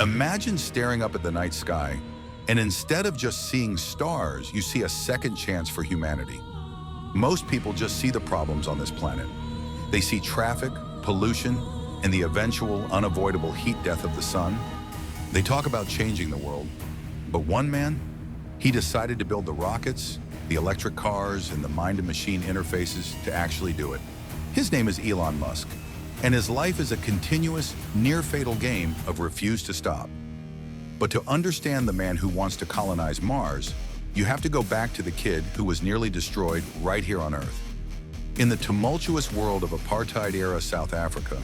Imagine staring up at the night sky, and instead of just seeing stars, you see a second chance for humanity. Most people just see the problems on this planet. They see traffic, pollution, and the eventual, unavoidable heat death of the sun. They talk about changing the world. But one man, he decided to build the rockets, the electric cars, and the mind-to-machine interfaces to actually do it. His name is Elon Musk, and his life is a continuous, near-fatal game of refuse to stop. But to understand the man who wants to colonize Mars, you have to go back to the kid who was nearly destroyed right here on Earth. In the tumultuous world of apartheid-era South Africa,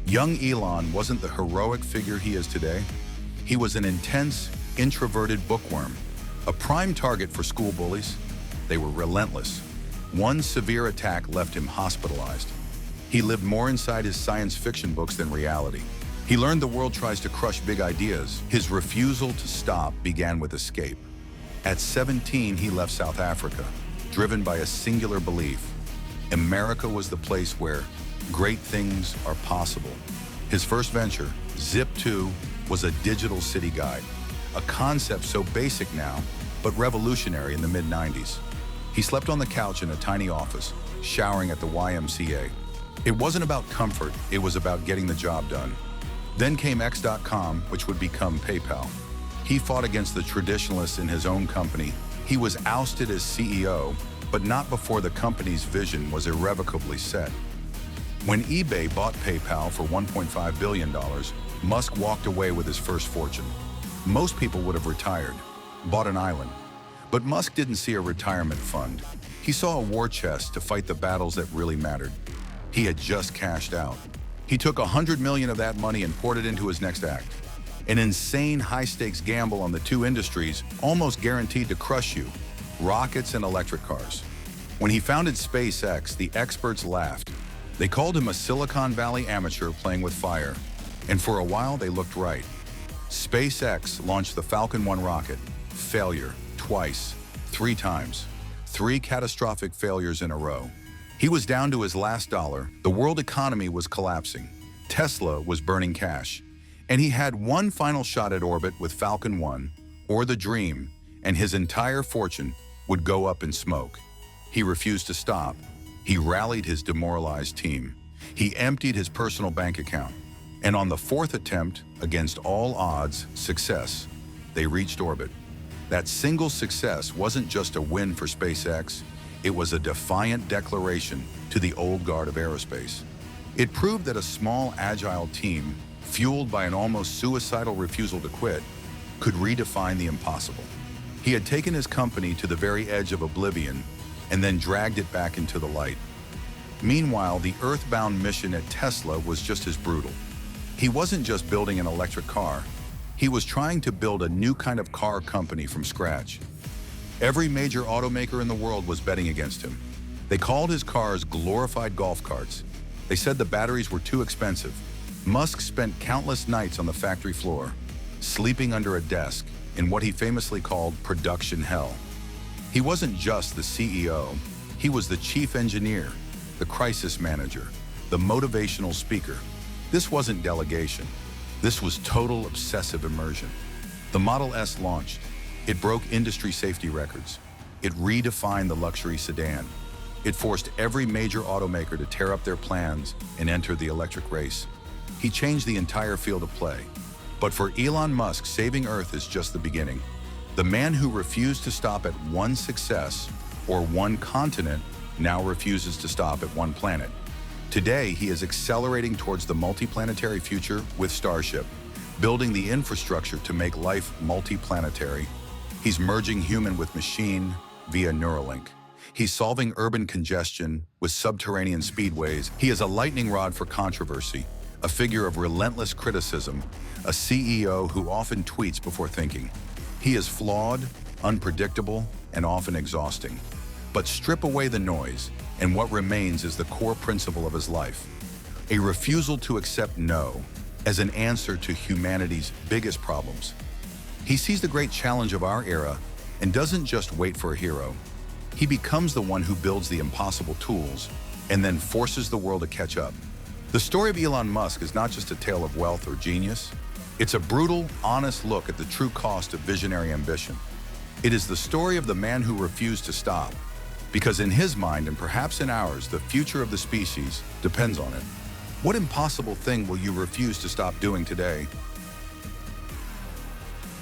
young Elon wasn't the heroic figure he is today. He was an intense, introverted bookworm, a prime target for school bullies. They were relentless. One severe attack left him hospitalized. He lived more inside his science fiction books than reality. He learned the world tries to crush big ideas. His refusal to stop began with escape. At 17, he left South Africa, driven by a singular belief. America was the place where great things are possible. His first venture, Zip2, was a digital city guide, a concept so basic now, but revolutionary in the mid-90s. He slept on the couch in a tiny office, showering at the YMCA. It wasn't about comfort, it was about getting the job done. Then came X.com, which would become PayPal. He fought against the traditionalists in his own company. He was ousted as CEO, but not before the company's vision was irrevocably set. When eBay bought PayPal for $1.5 billion, Musk walked away with his first fortune. Most people would have retired, bought an island. But Musk didn't see a retirement fund. He saw a war chest to fight the battles that really mattered. He had just cashed out. He took $100 million of that money and poured it into his next act. An insane high-stakes gamble on the two industries almost guaranteed to crush you: rockets and electric cars. When he founded SpaceX, the experts laughed. They called him a Silicon Valley amateur playing with fire. And for a while, they looked right. SpaceX launched the Falcon 1 rocket. Failure. Twice. 3 times. 3 catastrophic failures in a row. He was down to his last dollar. The world economy was collapsing. Tesla was burning cash. And he had one final shot at orbit with Falcon 1, or the dream, and his entire fortune would go up in smoke. He refused to stop. He rallied his demoralized team. He emptied his personal bank account. And on the 4th attempt, against all odds, success, they reached orbit. That single success wasn't just a win for SpaceX, it was a defiant declaration to the old guard of aerospace. It proved that a small, agile team, fueled by an almost suicidal refusal to quit, could redefine the impossible. He had taken his company to the very edge of oblivion and then dragged it back into the light. Meanwhile, the earthbound mission at Tesla was just as brutal. He wasn't just building an electric car. He was trying to build a new kind of car company from scratch. Every major automaker in the world was betting against him. They called his cars glorified golf carts. They said the batteries were too expensive. Musk spent countless nights on the factory floor, sleeping under a desk in what he famously called production hell. He wasn't just the CEO, he was the chief engineer, the crisis manager, the motivational speaker. This wasn't delegation. This was total obsessive immersion. The Model S launched. It broke industry safety records. It redefined the luxury sedan. It forced every major automaker to tear up their plans and enter the electric race. He changed the entire field of play. But for Elon Musk, saving Earth is just the beginning. The man who refused to stop at one success or one continent now refuses to stop at one planet. Today, he is accelerating towards the multiplanetary future with Starship, building the infrastructure to make life multiplanetary. He's merging human with machine via Neuralink. He's solving urban congestion with subterranean speedways. He is a lightning rod for controversy, a figure of relentless criticism, a CEO who often tweets before thinking. He is flawed, unpredictable, and often exhausting. But strip away the noise, and what remains is the core principle of his life: a refusal to accept no as an answer to humanity's biggest problems. He sees the great challenge of our era and doesn't just wait for a hero. He becomes the one who builds the impossible tools and then forces the world to catch up. The story of Elon Musk is not just a tale of wealth or genius. It's a brutal, honest look at the true cost of visionary ambition. It is the story of the man who refused to stop, because in his mind, and perhaps in ours, the future of the species depends on it. What impossible thing will you refuse to stop doing today?